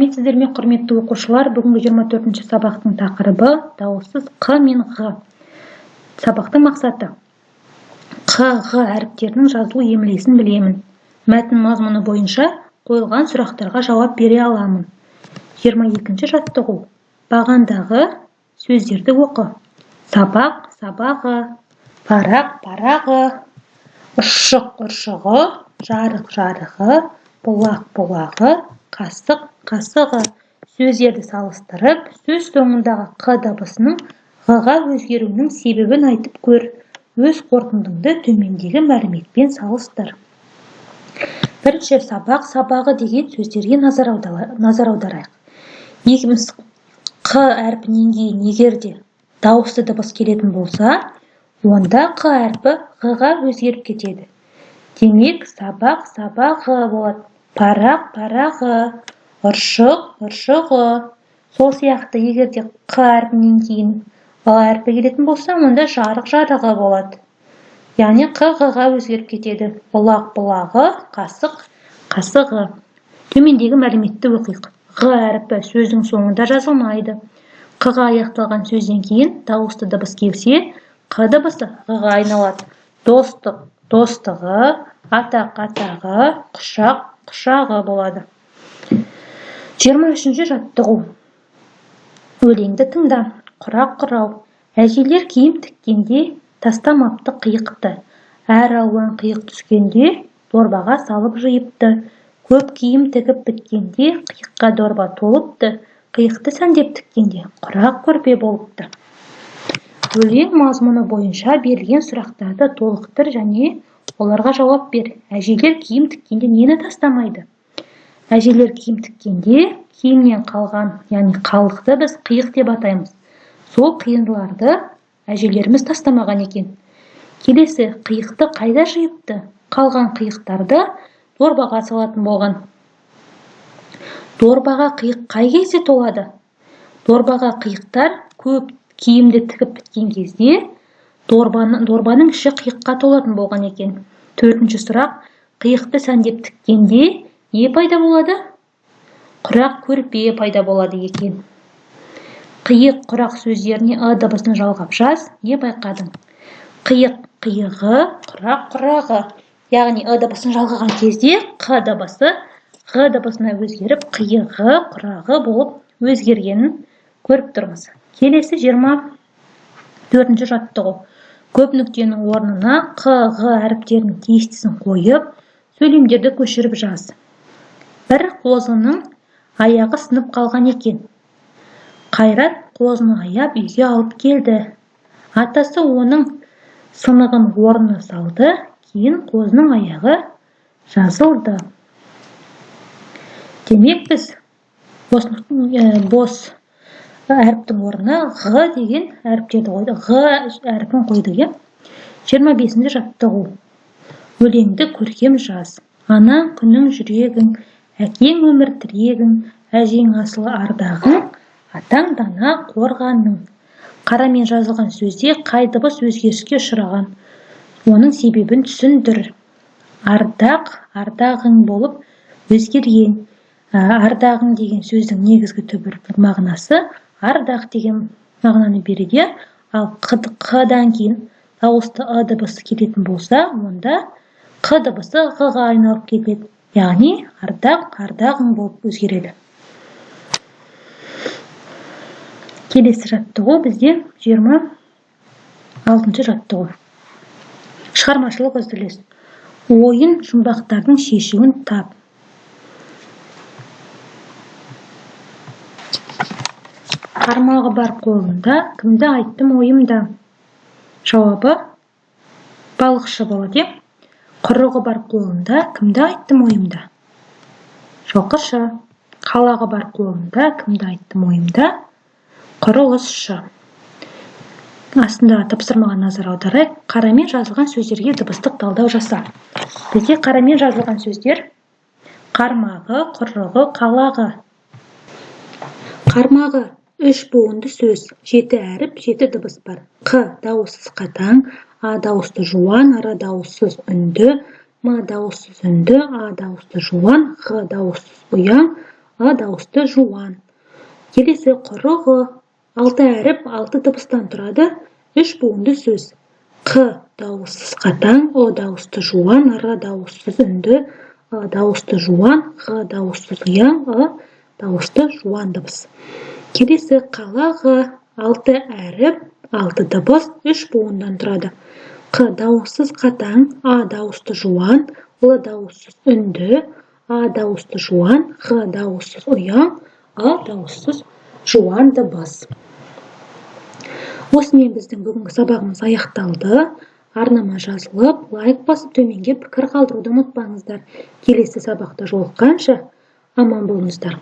Сәлеметсіздер ме, құрметті оқушылар? Бүгінгі 24-ші сабақтың тақырыбы дауыссыз қ мен ғ. Сабақтың мақсаты: қ, ғ әріптерінің жазылу емлесін білемін. Мәтін мазмұны бойынша қойылған сұрақтарға жауап бере аламын. 22-ші жаттығу. Бағандағы сөздерді оқы. Сабақ, сабағы, парақ, парағы, ұршық, ұршығы, жарық, жарығы, бұлақ, бұлағы, қасық, қасығы. Сөздерді салыстырып, сөз соңындағы қ дыбысының ғ-ға өзгеруінің себебін айтып көр. Өз қорытындыңды төмендегі мәліметпен салыстыр. Бірінші, сабақ, сабағы деген сөздерге назар аударайық. Екінші, қ әрпінен кейін егерде дауысты дыбыс келетін болса, онда қ әрпі ғ-ға өзгеріп кетеді. Демек, сабақ, сабағы болады. Парақ, парағы, ұршық, ұршығы. Сол сияқты егерде қ әрпінен кейін ғ әрпі келетін болса, онда жарық, жарығы болады. Яғни қ ғ-ға өзгеріп кетеді. Бұлақ, бұлағы, қасық, қасығы. Төмендегі мәліметті оқиық. ғ әрпі сөздің соңында жазылмайды. Қ-ға аяқталған сөзден кейін дауысты дыбыс келсе, қ дыбысы ғ-ға айналады. Достық, достығы, атақ, атағы, құшақ, құшағы болады. 23-ші жаттығу. Өлеңді тыңда. Құрақ құрау. Әжелер киім тіккенде тастамапты қиықты. Әр алуан қиық түскенде дорбаға салып жиыпты. Көп киім тігіп біткенде қиыққа дорба толыпты. Қиықты сәндеп тіккенде құрақ көрпе болыпты. Өлең мазмұны бойынша берілген сұрақтарды толықтыр және оларға жауап бер. Әжелер киім тіккенде нені тастамайды? Әжелер киім тіккенде киімнен қалған, яғни қалдықты біз қиық деп атаймыз. Сол қиындыларды әжелеріміз тастамаған екен. Келесі, қиықты қайда жиыпты? Қалған қиықтарды дорбаға салатын болған. Дорбаға қиық қай кезде толады? Дорбаға қиықтар көп киімді тігіп біткен кезде дорбаның іші қиыққа толатын болған екен. 4-ші сұрақ. Қиықты сәндеп тіккенде не пайда болады? Құрақ көрпе пайда болады екен. Қиық, құрақ сөздеріне ы дыбысын жалғап жаз. Не байқадың? Қиық, қиығы, құрақ, құрағы. Яғни ы дыбысын жалғаған кезде қ дыбысы ғ дыбысына өзгеріп, қиығы, құрағы болып өзгергенін көріп тұрмыз. Келесі 24-ші жаттығу. Көп нүктенің орнына қ, ғ әріптерінің тиістісін қойып, сөйлемдерді көшіріп жаз. Бір қозының аяғы сынып қалған екен. Қайрат қозыны аяп үйге алып келді. Атасы оның сынығын орнына салды, кейін қозының аяғы жазылды. Демек біз бос әріптің орнына ғ деген әріптерді қойды. ғ әріпін қойды. 25-ші жаттығу. Өлеңді көркем жаз. Анаң күнің жүрегің, әкең өмір тірегің, әжең асылы ардағың, атаң дана қорғаның. Қарамен жазылған сөзде қай дыбыс өзгеріске ұшыраған? Оның себебін түсіндір. Ардақ, ардағың болып өзгерген. Ардағың деген сөздің негізгі түбір мағынасы ардақ деген мағынаны береді. Ал қ-дан кейін дауысты ы дыбысы келетін болса, онда қ дыбысы ғ-ға айналып келеді. Яғни ардақ, ардағың болып өзгереді. Келесі жаттығу бізде 26-ші жаттығу. Шығармашылық үзіліс. Ойын жұмбақтардың шешуін тап. Қармағы бар қолында, кімді айттым ойымда? Жауабы балықшы болады. Құрығы бар қолында, кімді айттым ойымда? Жылқышы. Қалағы бар қолында, кімді айттым ойымда? Құрылысшы. Астында тапсырмаға назар аударайық. Қарамен жазылған сөздерге дыбыстық талдау жаса. Бізде қарамен жазылған сөздер: қармағы, құрығы, қалағы. Қармағы 3 буынды сөз, 7 әріп, 7 дыбыс бар. Қ дауыссыз қатаң, А дауысты жуан, Р дауыссыз үнді, М дауыссыз үнді, А дауысты жуан, Х дауыссыз ұяң, дауысты жуан. Келесі құрығы 6 әріп 6 дыбыстан тұрады. 3 буынды сөз. Қ дауыссыз қатаң, дауысты жуан, дауыссыз үнді, дауысты жуан, дауыссыз ұяң, дауысты жуан дыбыс. Келесі қала 6 әріп 6 дыбыс 3 буындан тұрады. Қ дауыссыз қатаң, дауысты жуан, дауыссыз үнді, дауысты жуан, дауыссыз ұяң, дауыссыз жуан дыбыс. Осымен біздің бүгінгі сабағымыз аяқталды. Арнама жазылып, лайк басып, төменге пікір қалдыруды ұмытпаңыздар. Келесі сабақта жолыққанша аман болыңыздар.